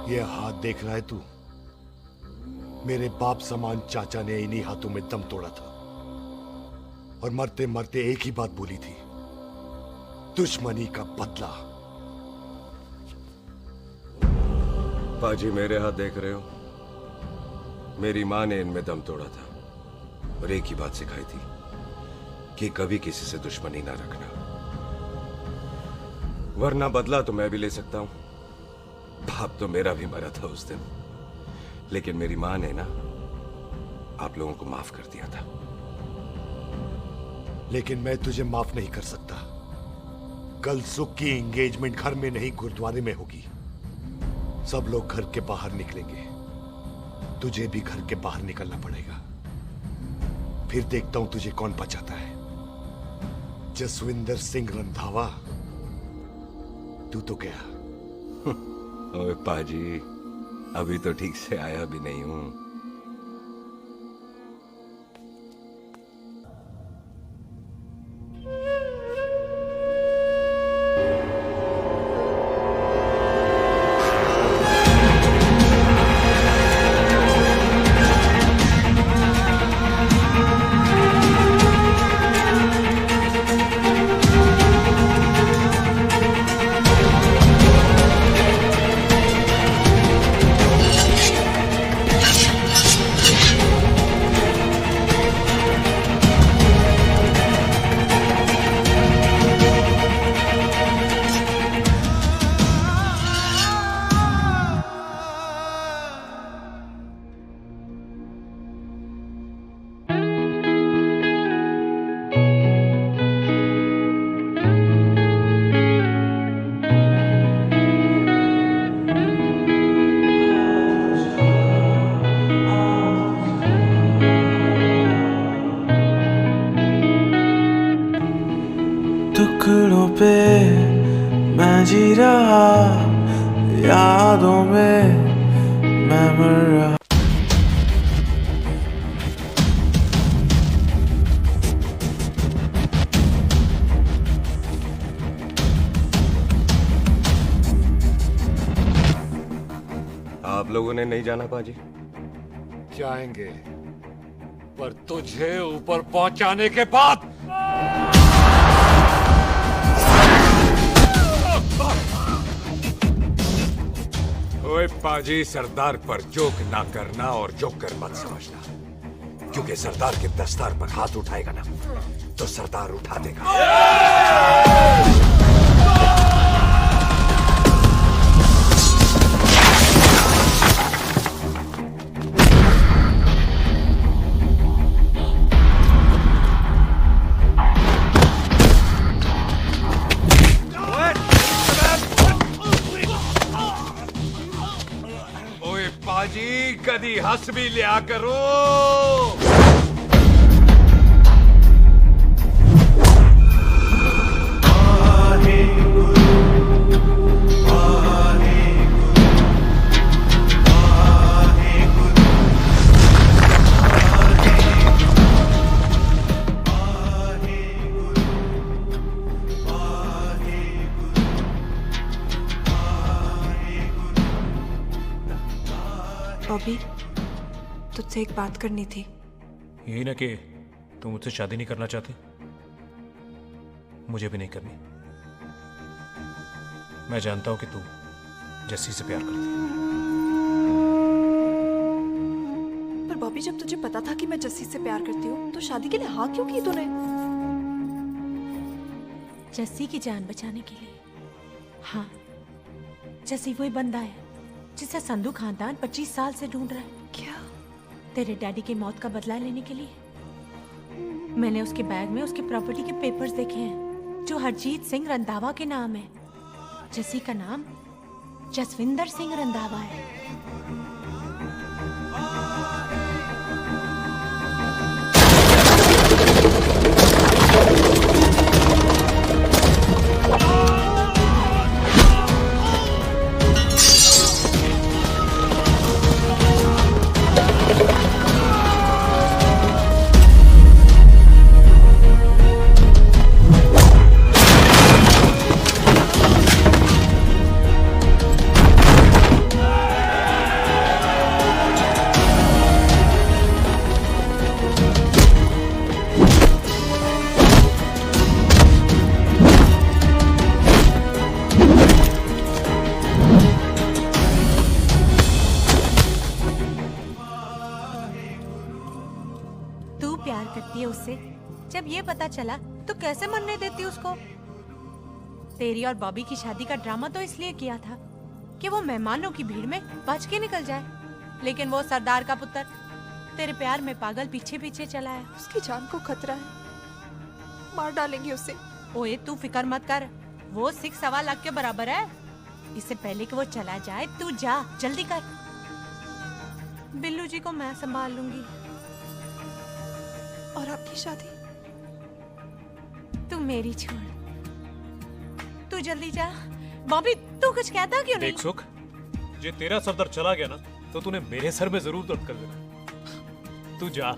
ये हाथ देख रहा है तू? मेरे बाप समान चाचा ने इन्हीं हाथों में दम तोड़ा था और मरते मरते एक ही बात बोली थी, दुश्मनी का बदला। पाजी मेरे हाथ देख रहे हो? मेरी माँ ने इनमें दम तोड़ा था और एक ही बात सिखाई थी कि कभी किसी से दुश्मनी ना रखना, वरना बदला तो मैं भी ले सकता हूं। बाप तो मेरा भी मरा था उस दिन, लेकिन मेरी माँ ने ना आप लोगों को माफ कर दिया था। लेकिन मैं तुझे माफ नहीं कर सकता। कल सुख की एंगेजमेंट घर में नहीं गुरुद्वारे में होगी। सब लोग घर के बाहर निकलेंगे, तुझे भी घर के बाहर निकलना पड़ेगा। फिर देखता हूं तुझे कौन बचाता है। जसविंदर सिंह रंधावा, तू तो गया। ओए पाजी, अभी तो ठीक से आया भी नहीं हूं। टुकड़ों पे मैं जी रहा, यादों में मैं मर रहा। आप लोगों ने नहीं जाना पाजी? जाएंगे, पर तुझे ऊपर पहुंचाने के बाद। ओए पाजी, सरदार पर जोक ना करना और जोकर मत समझना, क्योंकि सरदार के दस्तार पर हाथ उठाएगा ना तो सरदार उठा देगा। पाजी, कदी हंस भी लिया करो। बॉबी, तुझसे एक बात करनी थी। यही ना कि तुम मुझसे शादी नहीं करना चाहती? मुझे भी नहीं करनी। मैं जानता हूं कि तू जस्सी से प्यार करती है। पर बॉबी, जब तुझे पता था कि मैं जस्सी से प्यार करती हूँ तो शादी के लिए हाँ क्यों की तूने? जस्सी की जान बचाने के लिए। हाँ, जस्सी वही बंदा है जिसे संधू खानदान 25 साल से ढूंढ रहा है। क्या? तेरे डैडी की मौत का बदला लेने के लिए। मैंने उसके बैग में उसकी प्रॉपर्टी के पेपर्स देखे हैं जो हरजीत सिंह रंधावा के नाम है। जस्सी का नाम जसविंदर सिंह रंधावा है। करती है उससे। जब ये पता चला तो कैसे मरने देती उसको? तेरी और बॉबी की शादी का ड्रामा तो इसलिए किया था कि वो मेहमानों की भीड़ में बच के निकल जाए, लेकिन वो सरदार का पुत्र तेरे प्यार में पागल पीछे पीछे चला है। उसकी जान को खतरा है, मार डालेंगे उसे। ओए तू फिक्र मत कर, वो 6.25 लाख के बराबर है। इससे पहले कि वो चला जाए तू जा, जल्दी कर। बिल्लू जी को मैं संभाल लूंगी। और आपकी शादी? तू मेरी छोड़, तू जल्दी जा। बॉबी तू कुछ कहता क्यों नहीं? देख सुख, जे तेरा सरदार चला गया ना तो तूने मेरे सर में जरूर दर्द कर देना। तू जा।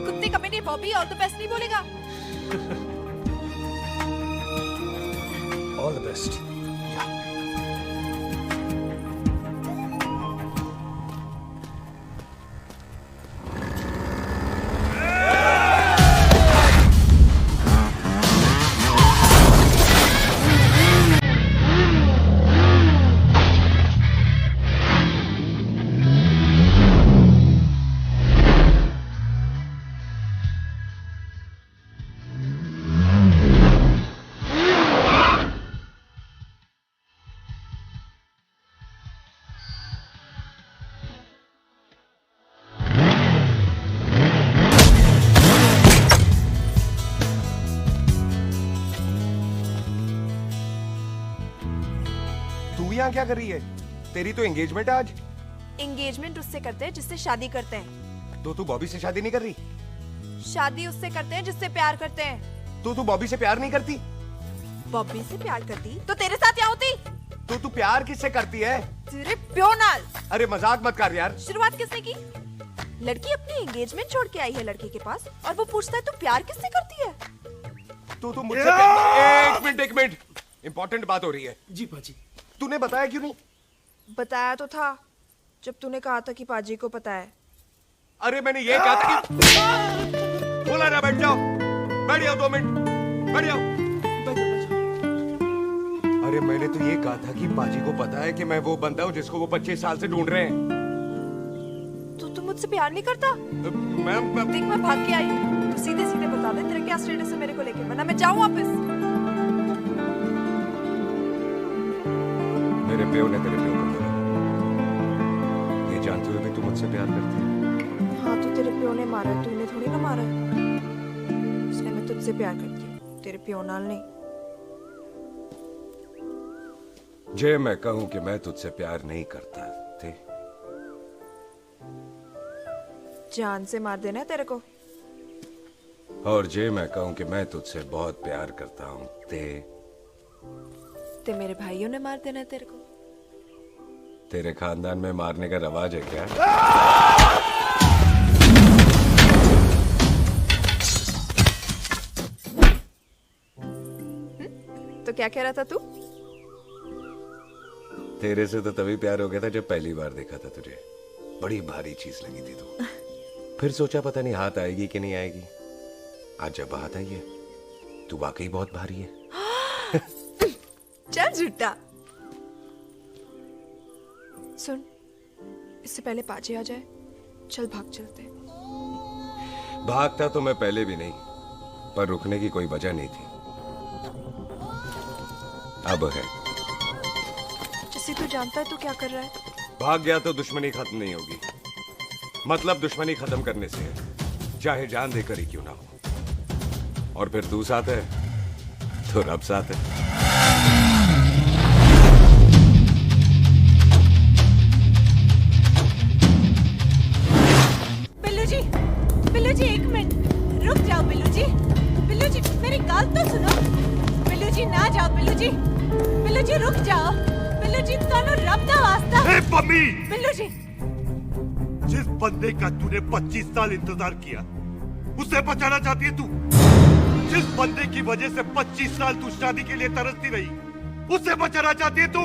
कुत्ते कमीने बॉबी ऑल द बेस्ट नहीं बोलेगा? All the best. तू यहाँ क्या कर रही है? तेरी तो एंगेजमेंट है आज। एंगेजमेंट उससे करते हैं जिससे शादी करते हैं। तो तू बॉबी से शादी नहीं कर रही? शादी उससे करते हैं जिससे प्यार करते हैं। तो तू बॉबी से प्यार नहीं करती? बॉबी से प्यार करती तो तेरे साथ क्या होती? तो तू प्यार किससे करती है? तेरे प्यो नाल। अरे मजाक मत कर यार। शुरुआत किसने की? लड़की अपनी एंगेजमेंट छोड़ के आई है लड़के के पास और वो पूछता है तू प्यार किससे करती है? तू मुझसे एक मिनट इंपॉर्टेंट बात हो रही है। जी पाजी। तूने बताया क्यों नहीं? बताया तो था जब तूने कहा था कि पाजी को पता है। अरे मैंने ये कहा था कि बोला ना बैठ जाओ, बैठ जाओ 2 मिनट, बैठ जाओ। अरे मैंने तो ये कहा था कि पाजी को पता है कि मैं वो बंदा हूँ जिसको वो 25 साल से ढूंढ रहे हैं। तो तू मुझसे प्यार नहीं करता? मैं देख मैं भाग के आई हूँ, तो सीधे सीधे बता दे तेरा क्या स्टेटस है मेरे को लेके, वरना मैं जाऊँ वापस। मेरे प्यो ने तेरे प्यो को बोला, ये जानते हुए भी तू मुझसे प्यार करती है। हाँ तो तेरे प्यो ने मारा है, तूने थोड़ी ना मारा है। इसलिए मैं तुझसे प्यार करती हूँ, तेरे प्यो नाल नहीं। जे मैं कहूं कि मैं तुझसे प्यार नहीं करता थे, जान से मार देना है तेरे को। और जे मैं कहूं कि मैं तुझसे बहुत प्यार करता हूं ते मेरे भाइयों ने मार देना है तेरे को। तेरे खानदान में मारने का रवाज है क्या? तो क्या कह रहा था तू? तेरे से तो तभी प्यार हो गया था जब पहली बार देखा था तुझे। बड़ी भारी चीज लगी थी तू। फिर सोचा पता नहीं हाथ आएगी कि नहीं आएगी। आज जब हाथ आई है, तू वाकई बहुत भारी है। चल झूठा। सुन, इससे पहले पाजी आ जाए, चल भाग चलते। भागता तो मैं पहले भी नहीं, पर रुकने की कोई वजह नहीं थी। अब है। जैसे तू जानता है तू क्या कर रहा है। भाग गया तो दुश्मनी खत्म नहीं होगी। मतलब दुश्मनी खत्म करने से है, चाहे जान देकर ही क्यों ना हो। और फिर तू साथ है तो रब साथ है। बिल्लू जी 1 मिनट रुक जाओ। बिल्लू जी मेरी बात तो सुनो। बिल्लू जी ना जाओ। बिल्लू जी रुक जाओ। बिल्लू जी तानो रब दा वास्ता। ए पम्मी! बिल्लू जी, जिस बंदे का तूने 25 साल इंतजार किया, उसे बचाना चाहती है तू? जिस बंदे की वजह से 25 साल तू शादी के लिए तरसती रही, उसे बचाना चाहती है तू?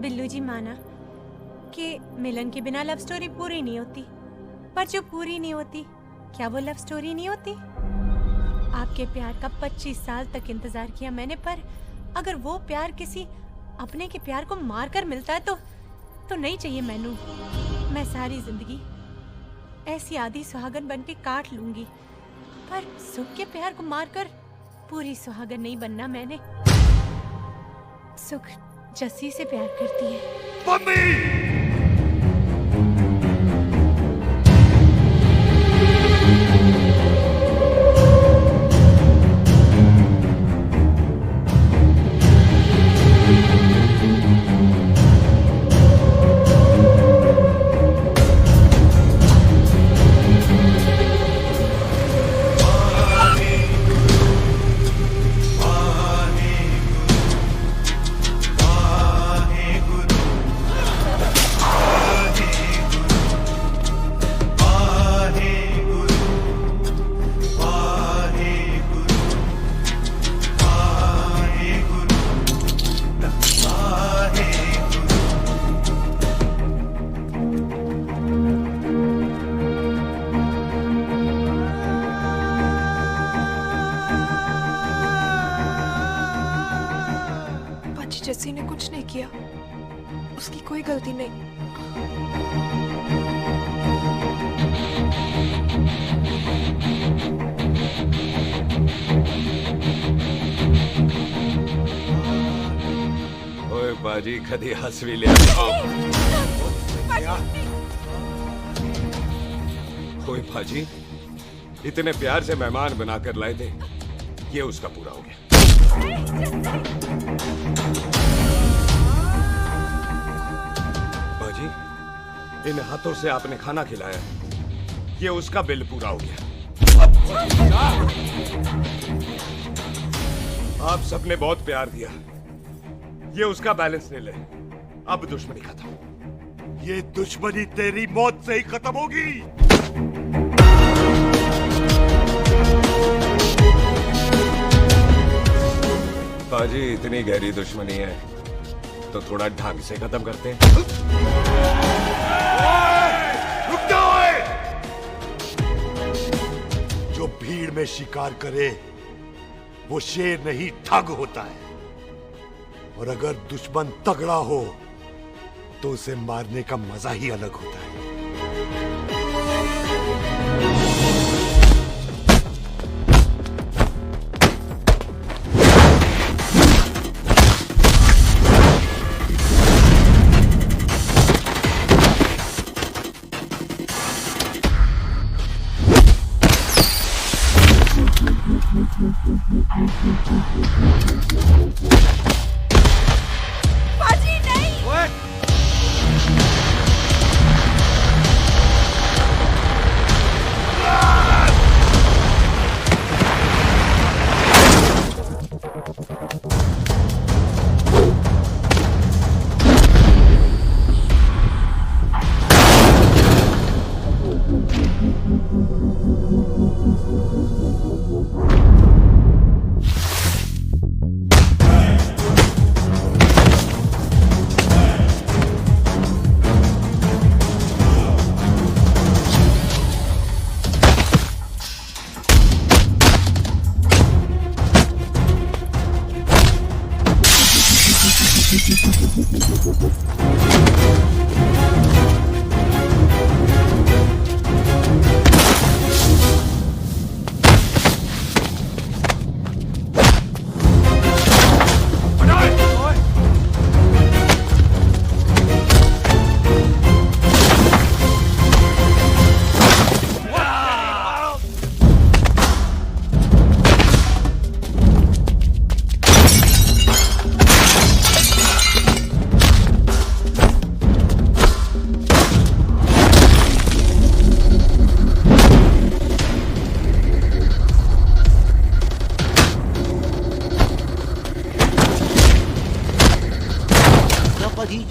बिल्लू जी माना कि मिलन के बिना लव स्टोरी पूरी नहीं होती, पर जो पूरी नहीं होती क्या वो लव स्टोरी नहीं होती? आपके प्यार का 25 साल तक इंतजार किया मैंने, पर अगर वो प्यार किसी अपने के प्यार को मार कर मिलता है तो नहीं चाहिए मैनू। मैं सारी जिंदगी ऐसी आधी सुहागन बन के काट लूंगी, पर सुख के प्यार को मारकर पूरी सुहागन नहीं बनना मैंने। सुख जस्सी से प्यार करती है। मम्मी! जस्सी ने कुछ नहीं किया, उसकी कोई गलती नहीं। ओए बाजी कदी हंस भी लिया। ओए बाजी इतने प्यार से मेहमान बनाकर लाए थे, ये उसका पूरा हो गया। बाजी इन हाथों से आपने खाना खिलाया, ये उसका बिल पूरा हो गया। आप सबने बहुत प्यार दिया, ये उसका बैलेंस ले ले। अब दुश्मनी खत्म। ये दुश्मनी तेरी मौत से ही खत्म होगी। बाजी इतनी गहरी दुश्मनी है तो थोड़ा ढंग से खत्म करते हैं। रुक जाओ! जो भीड़ में शिकार करे वो शेर नहीं ठग होता है, और अगर दुश्मन तगड़ा हो तो उसे मारने का मजा ही अलग होता है। बाजी नहीं।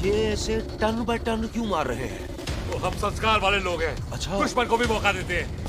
ये ऐसे टन बाय टन क्यों मार रहे हैं? तो हम संस्कार वाले लोग हैं। अच्छा। दुश्मन को भी मौका देते हैं।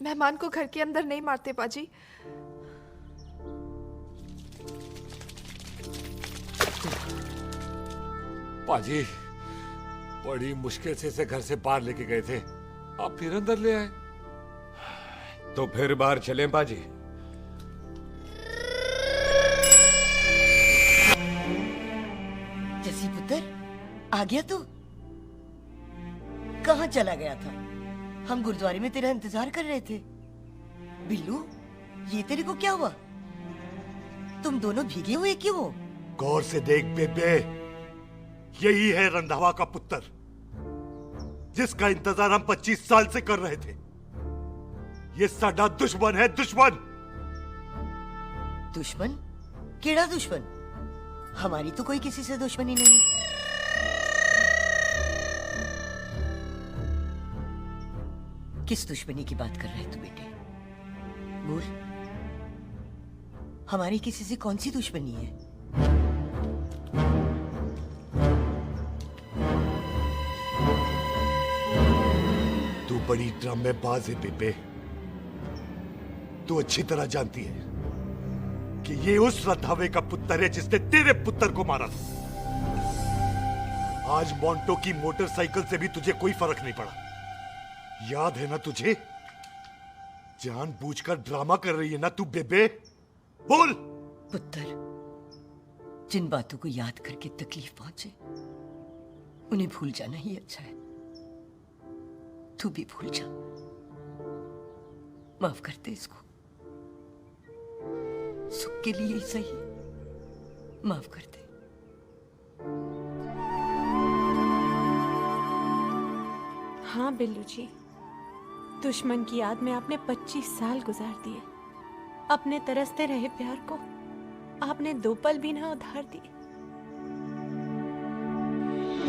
मेहमान को घर के अंदर नहीं मारते पाजी। पाजी बड़ी मुश्किल से इसे घर से बाहर लेके गए थे, आप फिर अंदर ले आए। तो फिर बाहर चलें पाजी? जसी पुत्र, आ गया तू? कहाँ चला गया था? हम गुरुद्वारे में तेरा इंतजार कर रहे थे। बिल्लू, ये तेरे को क्या हुआ? तुम दोनों भीगे हुए क्यों हो? गौर से देख बेबे, यही है रंधावा का पुत्र, जिसका इंतजार हम 25 साल से कर रहे थे। ये साडा दुश्मन है, दुश्मन। दुश्मन? केड़ा दुश्मन? हमारी तो कोई किसी से दुश्मनी नहीं। किस दुश्मनी की बात कर रहे तू बेटे? बोल, हमारी किसी से कौन सी दुश्मनी है? तू बड़ी ड्रामेबाज है बेबे। तू अच्छी तरह जानती है कि ये उस रंधावे का पुत्र है जिसने तेरे पुत्र को मारा था। आज मोंटो की मोटरसाइकिल से भी तुझे कोई फर्क नहीं पड़ा। याद है ना तुझे? जानबूझकर ड्रामा कर रही है ना तू बेबे? बोल। पुत्र, जिन बातों को याद करके तकलीफ पहुंचे उन्हें भूल जाना ही अच्छा है। तू भी भूल जा। माफ कर दे इसको। सुख के लिए ही सही, माफ कर दे। हाँ बिल्लू जी, दुश्मन की याद में आपने 25 साल गुजार दिए। अपने तरसते रहे प्यार को आपने 2 पल भी ना उधार दिए।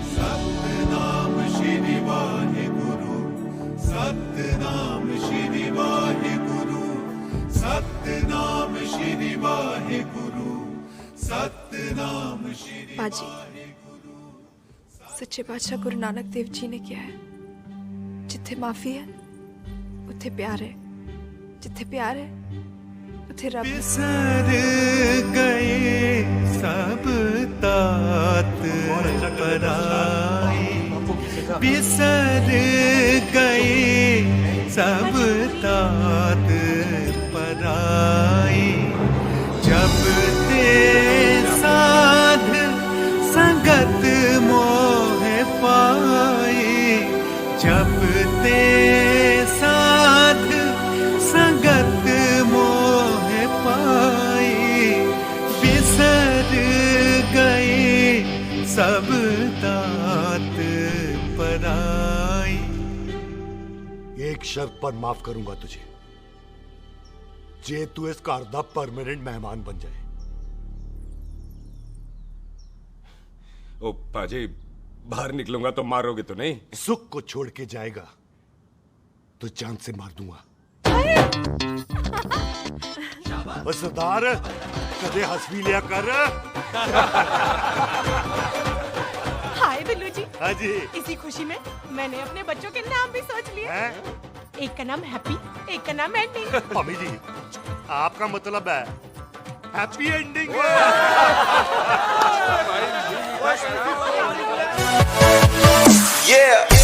सतनाम श्री वाहेगुरु, सतनाम श्री वाहेगुरु, सतनाम श्री वाहेगुरु, सतनाम श्री। पाजी, सच्चे बादशाह गुरु नानक देव जी ने किया है, जिथे माफी है उथे प्यार है, जिथे प्यार है उथे रब है। बिसर गए सब तात पराई, बिसर गए सब तात पराई। जब ते साध संगत मोह पाई, जब ते साध संगत मोह पाई। बिसर गए सब तात पराई। एक शर्त पर माफ करूंगा तुझे, जे तू इस घर दा परमानेंट मेहमान बन जाए। ओ पाजी, बाहर निकलूंगा तो मारोगे तो नहीं? सुख को छोड़ के जाएगा तो जान से मार दूंगा। ओ सरदार, कदे हंस भी लिया कर। हाय बिल्लू जी। हाँ जी। इसी खुशी में मैंने अपने बच्चों के नाम भी सोच लिए। हैं? एक का नाम हैप्पी, एक का नाम एंडी। मम्मी जी, आपका मतलब है हैप्पी एंडिंग? Yeah.